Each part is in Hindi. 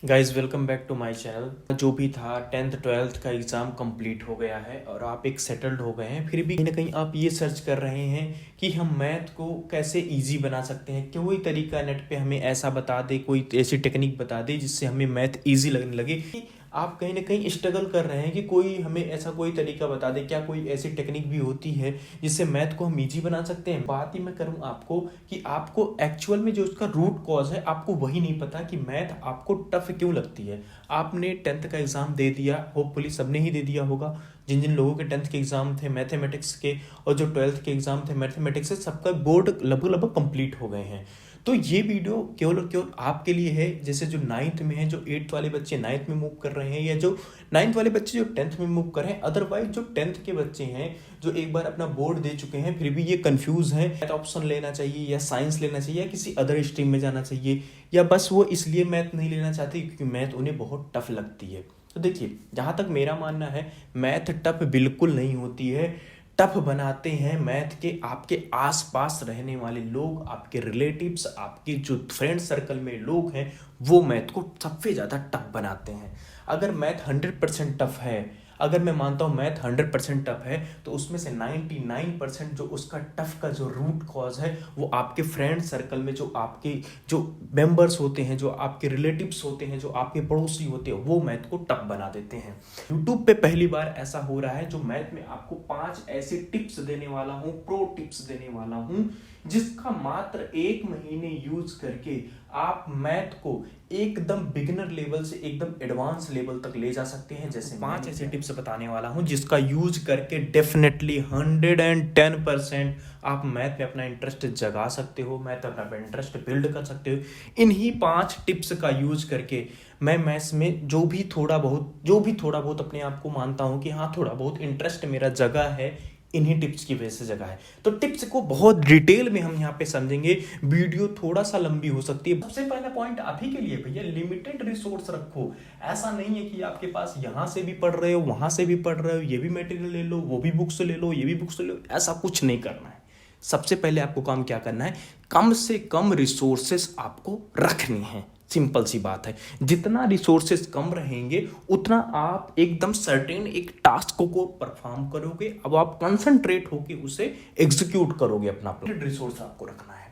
Guys welcome back to my channel. जो भी था 10th 12th का एग्ज़ाम कंप्लीट हो गया है और आप एक सेटल्ड हो गए हैं, फिर भी कहीं ना कहीं आप ये सर्च कर रहे हैं कि हम मैथ को कैसे इजी बना सकते हैं। कोई तरीका नेट पे हमें ऐसा बता दे, कोई ऐसी टेक्निक बता दे जिससे हमें मैथ इजी लगने लगे। आप कहीं ना कहीं स्ट्रगल कर रहे हैं कि कोई हमें ऐसा कोई तरीका बता दे, क्या कोई ऐसी टेक्निक भी होती है जिससे मैथ को हम इजी बना सकते हैं। बात ही मैं करूं आपको कि आपको एक्चुअल में जो उसका रूट कॉज है, आपको वही नहीं पता कि मैथ आपको टफ क्यों लगती है। आपने 10th का एग्ज़ाम दे दिया, होपफुली सबने ही दे दिया होगा। जिन जिन लोगों के 10th के एग्ज़ाम थे मैथमेटिक्स के और जो 12th के एग्ज़ाम थे मैथमेटिक्स से, सबका बोर्ड लगभग लगभग कंप्लीट हो गए हैं। तो ये वीडियो केवल और केवल आपके लिए है, जैसे जो 9th में है, जो 8th वाले बच्चे 9th में मूव कर रहे हैं, या जो 9th वाले बच्चे जो 10th में मूव कर रहे हैं। अदरवाइज जो 10th के बच्चे हैं जो एक बार अपना बोर्ड दे चुके हैं फिर भी ये कंफ्यूज हैं, मैथ ऑप्शन लेना चाहिए या साइंस लेना चाहिए या किसी अदर स्ट्रीम में जाना चाहिए, या बस वो इसलिए मैथ नहीं लेना चाहते क्योंकि मैथ उन्हें बहुत टफ लगती है। तो देखिए, जहाँ तक मेरा मानना है, मैथ टफ बिल्कुल नहीं होती है। टफ बनाते हैं मैथ के आपके आसपास रहने वाले लोग, आपके रिलेटिव्स, आपके जो फ्रेंड सर्कल में लोग हैं, वो मैथ को सबसे ज़्यादा टफ बनाते हैं। अगर मैथ 100% टफ है, अगर मैं मानता हूँ मैथ 100% टफ है, तो उसमें से 99% जो उसका टफ का जो रूट कॉज है वो आपके फ्रेंड सर्कल में जो आपके जो मेंबर्स होते हैं, जो आपके रिलेटिव्स होते हैं, जो आपके पड़ोसी होते हैं, वो मैथ को टफ बना देते हैं। यूट्यूब पे पहली बार ऐसा हो रहा है जो मैथ में आपको 5 ऐसे टिप्स देने वाला हूँ, प्रो टिप्स देने वाला हूँ, जिसका मात्र 1 महीने यूज करके आप मैथ को एकदम बिगिनर लेवल से एकदम एडवांस लेवल तक ले जा सकते हैं। जैसे 5 ऐसे टिप्स बताने वाला हूं जिसका यूज करके डेफिनेटली 110% आप मैथ में अपना इंटरेस्ट जगा सकते हो, मैथ में अपना इंटरेस्ट बिल्ड कर सकते हो। इन्हीं 5 टिप्स का यूज करके मैं मैथ्स में जो भी थोड़ा बहुत अपने आप को मानता हूं कि हाँ थोड़ा बहुत इंटरेस्ट मेरा जगा है, इन्हीं टिप्स की वजह से जगह है। तो टिप्स को बहुत डिटेल में हम यहाँ पे समझेंगे। वीडियो थोड़ा सा लंबी हो सकती है। सबसे पहला पॉइंट आप ही के लिए भैया, लिमिटेड रिसोर्स रखो। ऐसा नहीं है कि आपके पास यहाँ से भी पढ़ रहे हो, वहां से भी पढ़ रहे हो, ये भी मटेरियल ले लो, वो भी बुक्स ले लो, ये भी बुक्स ले लो, ऐसा कुछ नहीं करना है। सबसे पहले आपको काम क्या करना है, कम से कम रिसोर्सेस आपको रखनी है। सिंपल सी बात है, जितना रिसोर्सेज कम रहेंगे उतना आप एकदम सर्टेन एक टास्क को परफॉर्म करोगे। अब आप कंसंट्रेट होके उसे एग्जीक्यूट करोगे। अपना रिसोर्स आपको रखना है।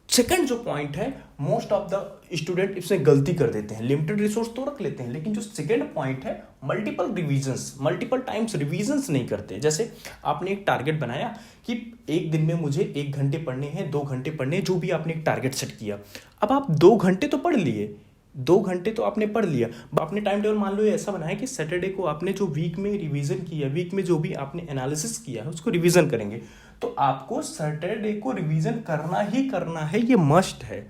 सेकंड जो पॉइंट है, मोस्ट ऑफ द स्टूडेंट इसमें गलती कर देते हैं। लिमिटेड रिसोर्स तो रख लेते हैं, लेकिन जो सेकंड पॉइंट है, मल्टीपल टाइम्स रिवीजन्स नहीं करते। जैसे आपने एक टारगेट बनाया कि एक दिन में मुझे 1 घंटे पढ़ने हैं, 2 घंटे पढ़ने हैं, जो भी आपने एक टारगेट सेट किया। अब आप 2 घंटे तो पढ़ लिए, 2 घंटे तो आपने पढ़ लिया। आपने टाइम टेबल मान लो ऐसा बनाया कि सैटरडे को आपने जो वीक में रिवीजन किया, वीक में जो भी आपने एनालिसिस किया है उसको रिवीजन करेंगे। तो आपको सैटरडे को रिवीजन करना ही करना है, ये मस्ट है।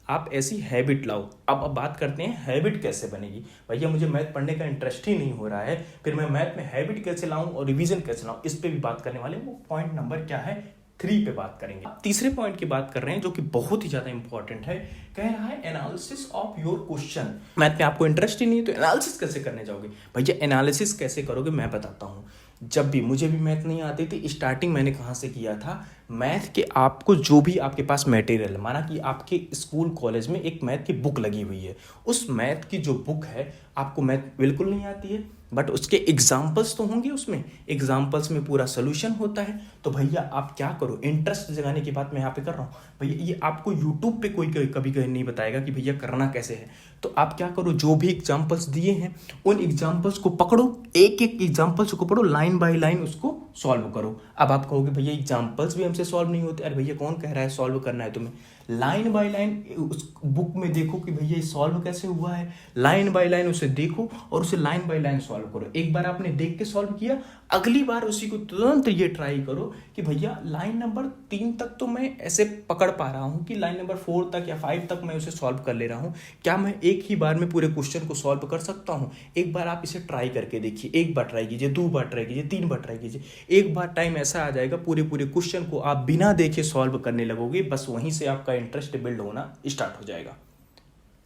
आप ऐसी हैबिट लाओ। अब बात करते हैं हैबिट कैसे बनेगी। भैया मुझे मैथ पढ़ने का इंटरेस्ट ही नहीं हो रहा है, फिर मैं मैथ में हैबिट कैसे लाऊं और रिवीजन कैसे लाऊं, इस पे भी बात करने वाले। वो पॉइंट नंबर क्या है, 3 पे बात करेंगे। अब तीसरे पॉइंट की बात कर रहे हैं जो कि बहुत ही ज्यादा इंपॉर्टेंट है। कह रहा है analysis of your question. Math में आपको इंटरेस्ट ही नहीं है तो एनालिसिस कैसे करने जाओगे। भैया एनालिसिस कैसे करोगे मैं बताता हूँ। जब भी मुझे भी मैथ नहीं आती थी, स्टार्टिंग मैंने कहाँ से किया था, मैथ के आपको जो भी आपके पास मटेरियल, माना कि आपके स्कूल कॉलेज में एक मैथ की बुक लगी हुई है, उस मैथ की जो बुक है, आपको मैथ बिल्कुल नहीं आती है बट उसके एग्जाम्पल्स तो होंगे, उसमें एग्जाम्पल्स में पूरा सोल्यूशन होता है। तो भैया आप क्या करो, इंटरेस्ट जगाने की बात मैं यहाँ पे कर रहा हूँ। भैया ये आपको यूट्यूब पे कोई कभी नहीं बताएगा कि भैया करना कैसे है। तो आप क्या करो, जो भी एग्जाम्पल्स दिए हैं उन एग्जाम्पल्स को पकड़ो, एक एक एग्जाम्पल्स को पढ़ो, लाइन बाय लाइन उसको सॉल्व करो। अब आप कहोगे भैया एग्जाम्पल्स भी हमसे सॉल्व नहीं होते। अरे भैया कौन कह रहा है सॉल्व करना है तुम्हें, लाइन बाय लाइन उस बुक में देखो कि भैया ये सॉल्व कैसे हुआ है, लाइन बाय लाइन उसे देखो और उसे लाइन बाय लाइन सॉल्व करो। एक बार आपने देख के सॉल्व किया, अगली बार उसी को तुरंत ये ट्राई करो कि भैया लाइन नंबर 3 तक तो मैं ऐसे पकड़ पा रहा हूँ कि लाइन नंबर 4 तक या 5 तक मैं उसे सॉल्व कर ले रहा हूँ, क्या मैं एक ही बार में पूरे क्वेश्चन को सॉल्व कर सकता हूँ। एक बार आप इसे ट्राई करके देखिए, एक बार ट्राई कीजिए, 2 बार ट्राई कीजिए, 3 बार ट्राई कीजिए। एक बार टाइम ऐसा आ जाएगा पूरे क्वेश्चन को आप बिना देखे सॉल्व करने लगोगे, बस वहीं से आपका इंटरेस्ट बिल्ड होना स्टार्ट हो जाएगा।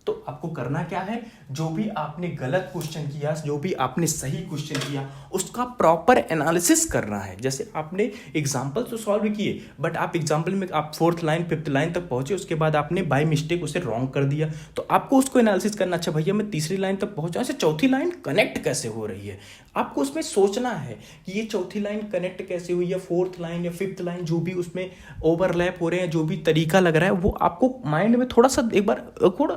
तो आपको करना क्या है, जो भी आपने गलत क्वेश्चन किया, जो भी आपने सही क्वेश्चन किया, उसका प्रॉपर एनालिसिस करना है। जैसे आपने एग्जाम्पल तो सॉल्व किए, बट आप एग्जाम्पल में आप 4th लाइन 5th लाइन तक पहुंचे, उसके बाद आपने बाय मिस्टेक उसे रॉन्ग कर दिया, तो आपको उसको एनालिसिस करना। अच्छा भैया मैं 3री लाइन तक पहुंचा, अच्छा 4थी लाइन कनेक्ट कैसे हो रही है, आपको उसमें सोचना है कि ये 4थी लाइन कनेक्ट कैसे हुई, या 4th लाइन या 5th लाइन, जो भी उसमें ओवरलैप हो रहे हैं, जो भी तरीका लग रहा है, वो आपको माइंड में थोड़ा सा एक बार थोड़ा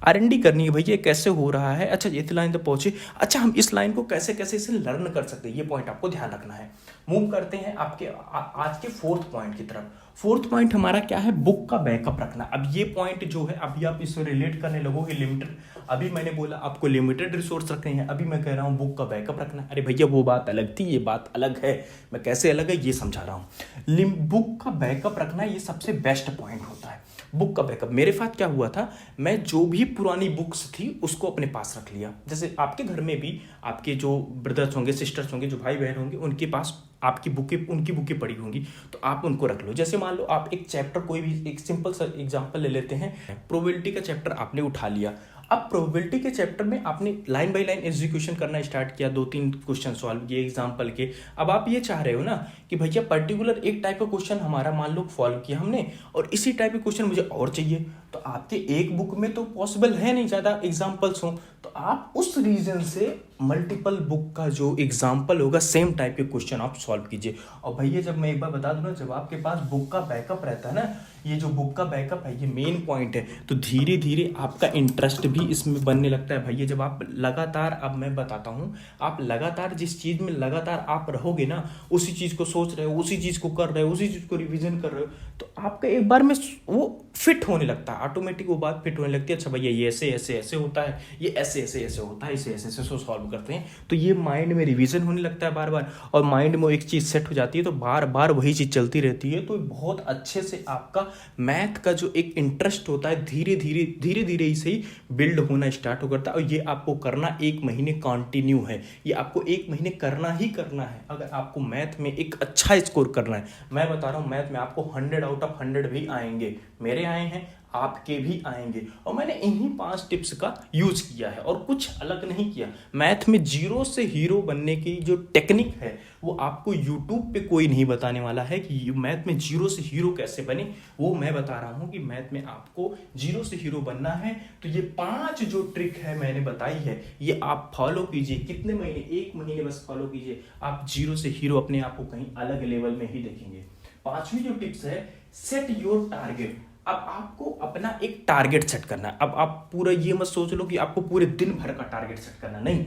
R&D करनी है। भैया कैसे हो रहा है, अच्छा ये लाइन तक पहुंचे, अच्छा हम इस लाइन को कैसे कैसे इसे लर्न कर सकते हैं, ये पॉइंट आपको ध्यान रखना है। मूव करते हैं आपके आज के 4th पॉइंट की तरफ। 4th पॉइंट हमारा क्या है, बुक का बैकअप रखना। अब ये पॉइंट जो है, अभी आप इससे रिलेट करने लगोगे लिमिटेड, अभी मैंने बोला आपको लिमिटेड रिसोर्स रखने हैं, अभी मैं कह रहा हूँ बुक का बैकअप रखना। अरे भैया वो बात अलग थी, ये बात अलग है, मैं कैसे अलग है ये समझा रहा हूँ। बुक का बैकअप रखना ये सबसे बेस्ट पॉइंट होता है। बुक का बैकअप, मेरे साथ क्या हुआ था, मैं जो भी पुरानी बुक्स थी उसको अपने पास रख लिया। जैसे आपके घर में भी आपके जो ब्रदर्स होंगे, सिस्टर्स होंगे, जो भाई बहन होंगे, उनके पास आपकी बुकें, उनकी बुकें पड़ी होंगी, तो आप उनको रख लो। जैसे मान लो आप एक चैप्टर, कोई भी एक सिंपल सा एग्जांपल ले लेते हैं, प्रोबेबिलिटी का चैप्टर आपने उठा लिया। अब प्रोबेबिलिटी के चैप्टर में आपने लाइन बाय लाइन एग्जीक्यूशन करना स्टार्ट किया, 2-3 क्वेश्चन सॉल्व किए एग्जांपल के। अब आप ये चाह रहे हो ना कि भैया पर्टिकुलर एक टाइप का क्वेश्चन हमारा मान लो सॉल्व किया हमने, और इसी टाइप के क्वेश्चन मुझे और चाहिए, तो आपके एक बुक में तो पॉसिबल है नहीं ज़्यादा एग्जाम्पल्स हो, तो आप उस रीजन से मल्टीपल बुक का जो एग्जाम्पल होगा सेम टाइप के क्वेश्चन आप सॉल्व कीजिए। और भैया जब मैं एक बार बता दूं ना, जब आपके पास बुक का बैकअप रहता है ना, ये जो बुक का बैकअप है ये मेन पॉइंट है, तो धीरे धीरे आपका इंटरेस्ट भी इसमें बनने लगता है। भैया जब आप लगातार, अब मैं बताता हूँ, आप लगातार जिस चीज़ में लगातार आप रहोगे ना, उसी चीज़ को सोच रहे हो, उसी चीज़ को कर रहे हो, उसी चीज़ को रिविजन कर रहे हो, तो आपका एक बार में वो फिट होने लगता है, ऑटोमेटिक वो बात फिट होने लगती है। अच्छा भैया ये ऐसे ऐसे ऐसे होता है, ये ऐसे ऐसे ऐसे होता है, इसे ऐसे ऐसे सॉल्व करते हैं, तो ये माइंड में रिवीजन होने लगता है बार बार, और माइंड में एक चीज़ सेट हो जाती है, तो बार बार वही चीज़ चलती रहती है, तो बहुत अच्छे से आपका मैथ का जो एक इंटरेस्ट होता है धीरे धीरे ही बिल्ड होना स्टार्ट हो करता है। और ये आपको करना 1 महीने कंटिन्यू है, ये आपको 1 महीने करना ही करना है, अगर आपको मैथ में एक अच्छा स्कोर करना है। मैं बता रहा हूँ मैथ में आपको 100 आउट ऑफ 100 भी आएंगे, मेरे आए हैं, आपके भी आएंगे, और मैंने इन्हीं 5 टिप्स का यूज किया है और कुछ अलग नहीं किया। मैथ में जीरो से हीरो बनने की जो टेक्निक है वो आपको यूट्यूब पे कोई नहीं बताने वाला है कि मैथ में जीरो से हीरो कैसे बने, वो मैं बता रहा हूँ कि मैथ में आपको जीरो से हीरो बनना है। तो ये 5 जो ट्रिक है मैंने बताई है, ये आप फॉलो कीजिए। कितने महीने, 1 महीने बस फॉलो कीजिए, आप जीरो से हीरो अपने आप को कहीं अलग लेवल में ही देखेंगे। 5वीं जो टिप्स है, सेट योर टारगेट। अब आपको अपना एक टारगेट सेट करना है। अब आप पूरा ये मत सोच लो कि आपको पूरे दिन भर का टारगेट सेट करना, नहीं,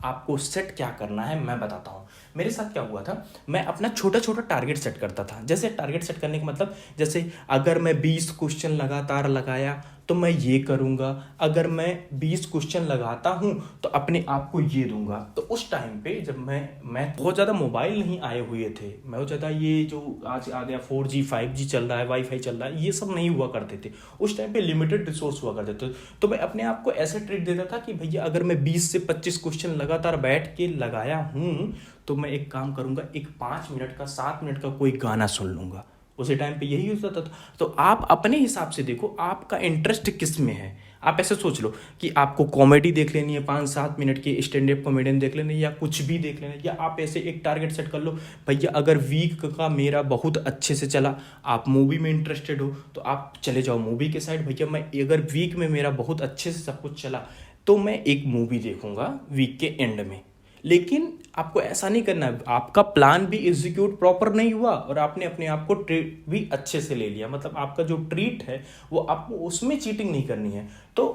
आपको सेट क्या करना है मैं बताता हूँ। मेरे साथ क्या हुआ था, मैं अपना छोटा छोटा टारगेट सेट करता था। जैसे टारगेट सेट करने का मतलब, जैसे अगर मैं 20 क्वेश्चन लगातार लगाया तो मैं ये करूँगा, अगर मैं 20 क्वेश्चन लगाता हूँ तो अपने आप को ये दूंगा। तो उस टाइम पे जब मैं बहुत ज़्यादा मोबाइल नहीं आए हुए थे, मैं बहुत ज़्यादा ये जो आज आ गया 4G 5G चल रहा है, वाईफाई चल रहा है, ये सब नहीं हुआ करते थे। उस टाइम पे लिमिटेड रिसोर्स हुआ करते थे, तो मैं अपने आप को ऐसे ट्रीट देता था कि भैया अगर मैं 20 से 25 क्वेश्चन लगातार बैठ के लगाया हूँ तो मैं एक काम करूँगा, एक 5 मिनट का 7 मिनट का कोई गाना सुन लूँगा। उसी टाइम पे यही होता था। तो आप अपने हिसाब से देखो आपका इंटरेस्ट किस में है। आप ऐसे सोच लो कि आपको कॉमेडी देख लेनी है, 5-7 मिनट की स्टैंड अप कॉमेडियन देख लेनी है, या कुछ भी देख लेना है, या आप ऐसे एक टारगेट सेट कर लो, भैया अगर वीक का मेरा बहुत अच्छे से चला, आप मूवी में इंटरेस्टेड हो तो आप चले जाओ मूवी के साइड। भैया मैं अगर वीक में मेरा बहुत अच्छे से सब कुछ चला तो मैं एक मूवी देखूंगा वीक के एंड में। लेकिन आपको ऐसा नहीं करना है, आपका प्लान भी एग्जीक्यूट प्रॉपर नहीं हुआ और आपने अपने आप को ट्रीट भी अच्छे से ले लिया, मतलब आपका जो ट्रीट है वो आपको उसमें चीटिंग नहीं करनी है। तो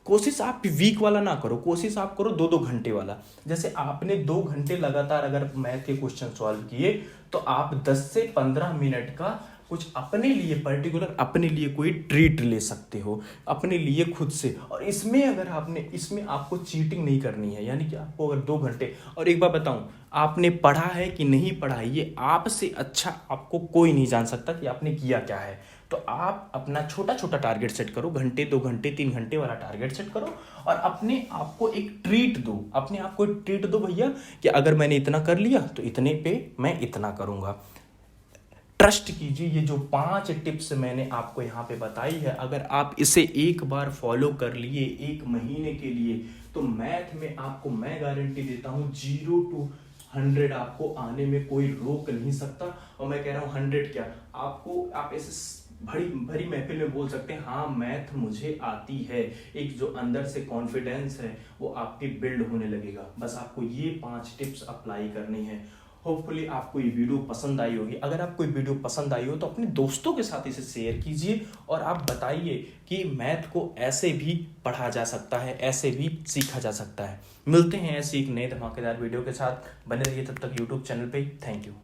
कोशिश आप वीक वाला ना करो, कोशिश आप करो 2-2 घंटे वाला। जैसे आपने 2 घंटे लगातार अगर मैथ के क्वेश्चन सॉल्व किए तो आप 10 से 15 मिनट का कुछ अपने लिए पर्टिकुलर, अपने लिए कोई ट्रीट ले सकते हो अपने लिए खुद से। और इसमें अगर आपने, इसमें आपको चीटिंग नहीं करनी है, यानी कि आपको अगर 2 घंटे, और एक बार बताऊं, आपने पढ़ा है कि नहीं पढ़ा है ये आपसे अच्छा आपको कोई नहीं जान सकता कि आपने किया क्या है। तो आप अपना छोटा छोटा टारगेट सेट करो, घंटे 2 घंटे 3 घंटे वाला टारगेट सेट करो और अपने आप को एक ट्रीट दो, अपने आप को एक ट्रीट दो भैया कि अगर मैंने इतना कर लिया तो इतने पे मैं इतना करूँगा। ट्रस्ट कीजिए, ये जो 5 टिप्स मैंने आपको यहाँ पे बताई है, अगर आप इसे एक बार फॉलो कर लिए 1 महीने के लिए, तो मैथ में आपको मैं गारंटी देता हूँ 0 to 100 आपको आने में कोई रोक नहीं सकता। और मैं कह रहा हूँ 100 क्या, आप ऐसे भरी भरी महफिल में बोल सकते हैं हाँ मैथ मुझे आती है। एक जो अंदर से कॉन्फिडेंस है वो आपकी बिल्ड होने लगेगा। बस आपको ये 5 टिप्स अप्लाई करनी है। होपफुली आपको ये वीडियो पसंद आई होगी। अगर आपको ये वीडियो पसंद आई हो तो अपने दोस्तों के साथ इसे शेयर कीजिए और आप बताइए कि मैथ को ऐसे भी पढ़ा जा सकता है, ऐसे भी सीखा जा सकता है। मिलते हैं ऐसी एक नए धमाकेदार वीडियो के साथ, बने रहिए तब तक यूट्यूब चैनल पे। Thank you.